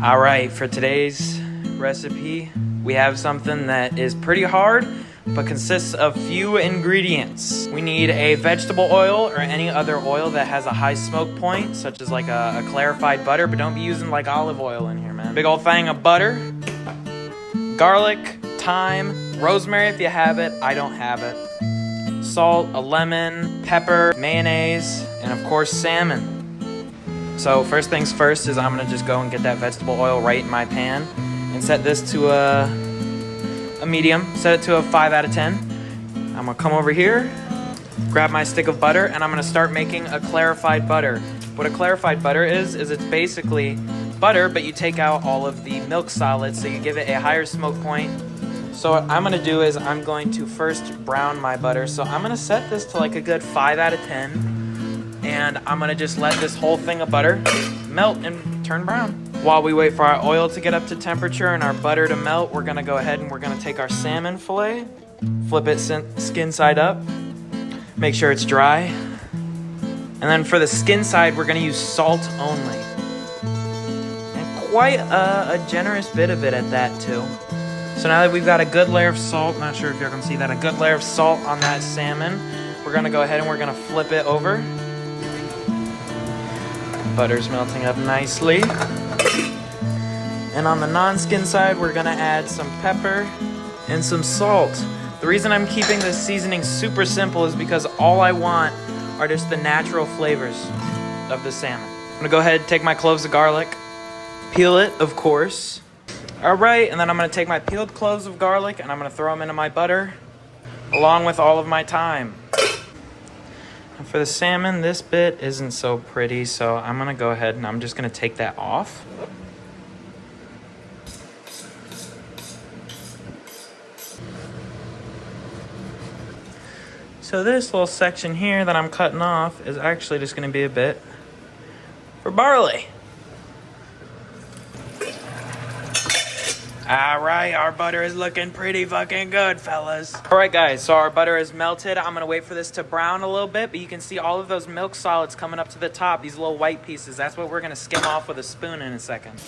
All right, for today's recipe, we have something that is pretty hard, but consists of few ingredients. We need a vegetable oil or any other oil that has a high smoke point, such as like a clarified butter, but don't be using like olive oil in here, man. Big old thing of butter, garlic, thyme, rosemary if you have it, I don't have it, salt, a lemon, pepper, mayonnaise, and of course salmon. So first things first is I'm gonna just go and get that vegetable oil right in my pan and set this to a medium, set it to a 5 out of 10. I'm gonna come over here, grab my stick of butter, and I'm gonna start making a clarified butter. What a clarified butter is it's basically butter, but you take out all of the milk solids, so you give it a higher smoke point. So what I'm gonna do is I'm going to first brown my butter. So I'm gonna set this to like a good 5 out of 10. And I'm gonna just let this whole thing of butter melt and turn brown. While we wait for our oil to get up to temperature and our butter to melt, we're gonna go ahead and we're gonna take our salmon fillet, flip it skin side up, make sure it's dry. And then for the skin side, we're gonna use salt only. And quite a generous bit of it at that too. So now that we've got a good layer of salt, not sure if y'all can see that, a good layer of salt on that salmon, we're gonna go ahead and we're gonna flip it over. Butter's melting up nicely. And on the non-skin side, we're gonna add some pepper and some salt. The reason I'm keeping this seasoning super simple is because all I want are just the natural flavors of the salmon. I'm gonna go ahead and take my cloves of garlic, peel it, of course. All right, and then I'm gonna take my peeled cloves of garlic and I'm gonna throw them into my butter, along with all of my thyme. And for the salmon, this bit isn't so pretty, so I'm gonna go ahead and I'm just gonna take that off. So this little section here that I'm cutting off is actually just gonna be a bit for barley. All right, our butter is looking pretty fucking good, fellas. All right, guys, so our butter is melted. I'm gonna wait for this to brown a little bit, but you can see all of those milk solids coming up to the top, these little white pieces. That's what we're gonna skim off with a spoon in a second.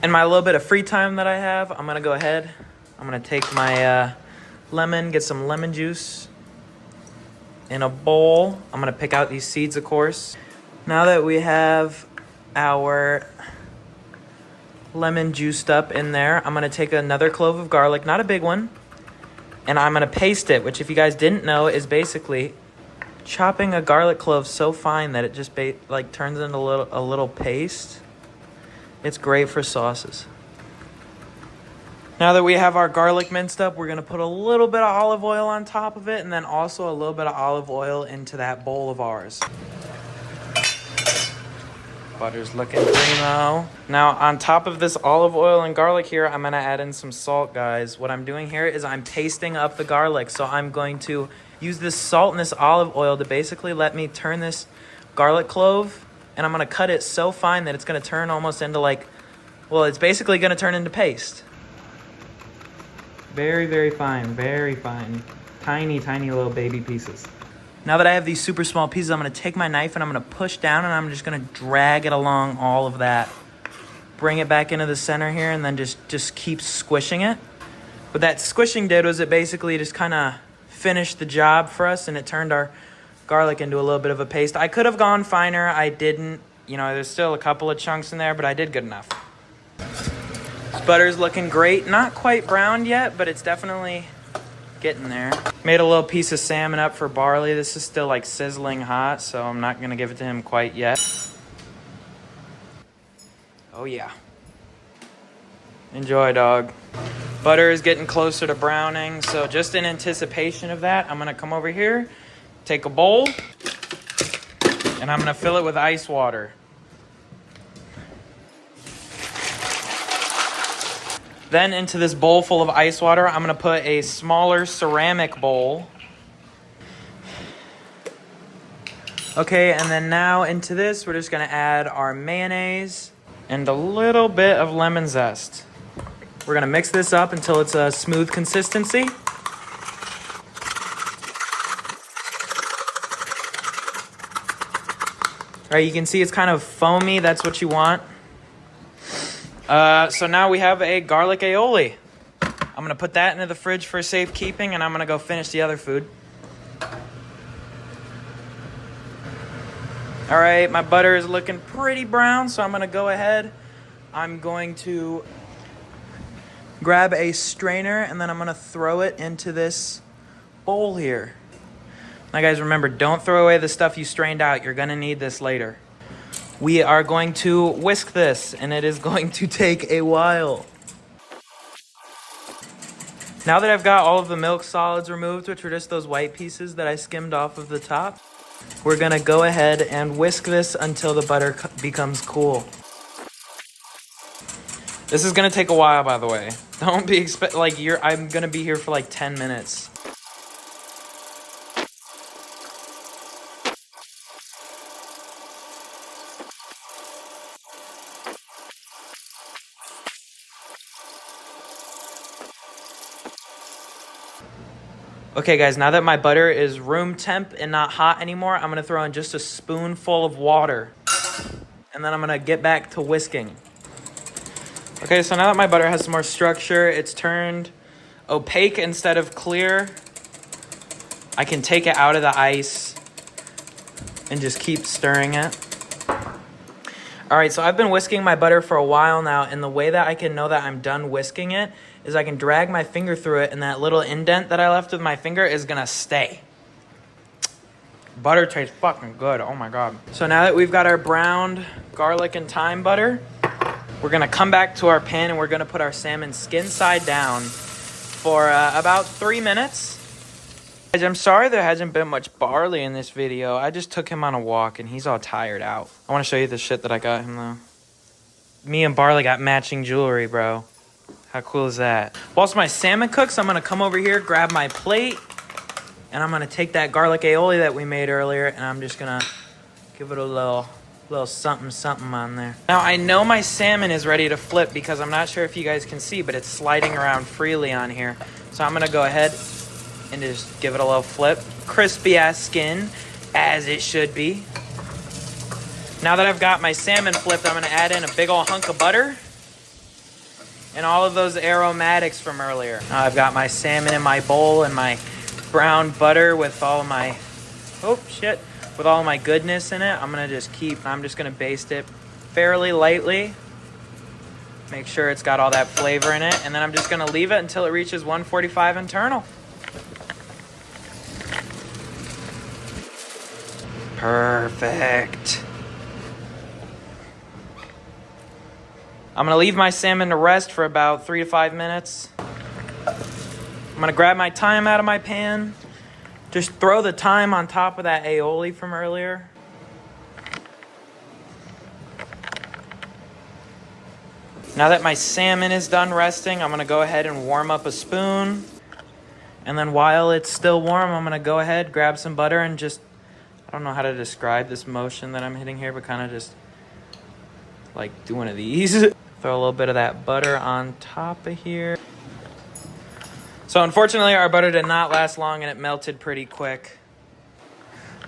In my little bit of free time that I have, I'm gonna go ahead, I'm gonna take my lemon, get some lemon juice in a bowl. I'm gonna pick out these seeds, of course. Now that we have our lemon juiced up in there, I'm gonna take another clove of garlic, not a big one, and I'm gonna paste it, which if you guys didn't know is basically chopping a garlic clove so fine that it just like turns into a little paste. It's great for sauces. Now that we have our garlic minced up, we're gonna put a little bit of olive oil on top of it and then also a little bit of olive oil into that bowl of ours. Butter's looking primo. Now on top of this olive oil and garlic here, I'm gonna add in some salt, guys. What I'm doing here is I'm pasting up the garlic. So I'm going to use this salt and this olive oil to basically let me turn this garlic clove, and I'm gonna cut it so fine that it's gonna turn almost into like, well, it's basically gonna turn into paste. Very, very fine, very fine. Tiny, tiny little baby pieces. Now that I have these super small pieces, I'm gonna take my knife and I'm gonna push down and I'm just gonna drag it along all of that. Bring it back into the center here and then just keep squishing it. What that squishing did was it basically just kind of finished the job for us and it turned our garlic into a little bit of a paste. I could have gone finer, I didn't. You know, there's still a couple of chunks in there, but I did good enough. This butter's looking great. Not quite browned yet, but it's definitely getting there. Made a little piece of salmon up for Barley. This is still like sizzling hot, so I'm not gonna give it to him quite yet. Oh yeah. Enjoy, dog. Butter is getting closer to browning, so just in anticipation of that, I'm gonna come over here, take a bowl, and I'm gonna fill it with ice water. Then into this bowl full of ice water, I'm gonna put a smaller ceramic bowl. Okay, and then now into this, we're just gonna add our mayonnaise and a little bit of lemon zest. We're gonna mix this up until it's a smooth consistency. Right, you can see it's kind of foamy. That's what you want. So now we have a garlic aioli. I'm gonna put that into the fridge for safekeeping, and I'm gonna go finish the other food. All right, my butter is looking pretty brown, so I'm gonna go ahead. I'm going to grab a strainer, and then I'm gonna throw it into this bowl here. Now guys, remember, don't throw away the stuff you strained out. You're gonna need this later. We are going to whisk this, and it is going to take a while. Now that I've got all of the milk solids removed, which are just those white pieces that I skimmed off of the top, we're gonna go ahead and whisk this until the butter becomes cool. This is gonna take a while, by the way. Don't be I'm gonna be here for like 10 minutes. Okay guys, now that my butter is room temp and not hot anymore, I'm gonna throw in just a spoonful of water. And then I'm gonna get back to whisking. Okay, so now that my butter has some more structure, it's turned opaque instead of clear. I can take it out of the ice and just keep stirring it. All right, so I've been whisking my butter for a while now, and the way that I can know that I'm done whisking it is I can drag my finger through it, and that little indent that I left with my finger is gonna stay. Butter tastes fucking good, oh my God. So now that we've got our browned garlic and thyme butter, we're gonna come back to our pan and we're gonna put our salmon skin side down for about 3 minutes. Guys, I'm sorry there hasn't been much Barley in this video. I just took him on a walk and he's all tired out. I wanna show you the shit that I got him though. Me and Barley got matching jewelry, bro. How cool is that? Whilst my salmon cooks, I'm gonna come over here, grab my plate, and I'm gonna take that garlic aioli that we made earlier, and I'm just gonna give it a little something something on there. Now I know my salmon is ready to flip because I'm not sure if you guys can see, but it's sliding around freely on here. So I'm gonna go ahead and just give it a little flip. Crispy ass skin, as it should be. Now that I've got my salmon flipped, I'm gonna add in a big old hunk of butter and all of those aromatics from earlier. Now I've got my salmon in my bowl and my brown butter with all my, with all my goodness in it. I'm just gonna baste it fairly lightly. Make sure it's got all that flavor in it. And then I'm just gonna leave it until it reaches 145 internal. Perfect. I'm gonna leave my salmon to rest for about 3 to 5 minutes. I'm gonna grab my thyme out of my pan. Just throw the thyme on top of that aioli from earlier. Now that my salmon is done resting, I'm gonna go ahead and warm up a spoon. And then while it's still warm, I'm gonna go ahead, grab some butter and just, I don't know how to describe this motion that I'm hitting here, but kind of just like do one of these. Throw a little bit of that butter on top of here. So unfortunately, our butter did not last long and it melted pretty quick.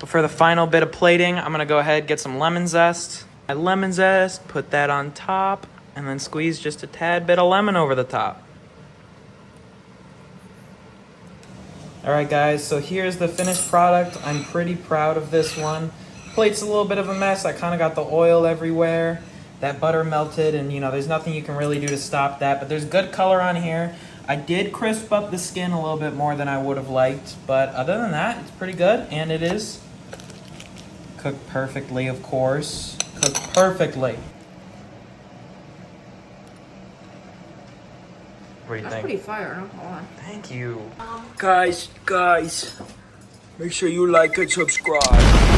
But for the final bit of plating, I'm gonna go ahead, get some lemon zest. My lemon zest, put that on top, and then squeeze just a tad bit of lemon over the top. All right guys, so here's the finished product. I'm pretty proud of this one. Plate's a little bit of a mess. I kind of got the oil everywhere. That butter melted, and there's nothing you can really do to stop that, but there's good color on here. I did crisp up the skin a little bit more than I would have liked, but other than that, it's pretty good, and it is cooked perfectly, of course. Cooked perfectly. What do you think? That's pretty fire, not gonna lie. Thank you. Guys, make sure you like and subscribe.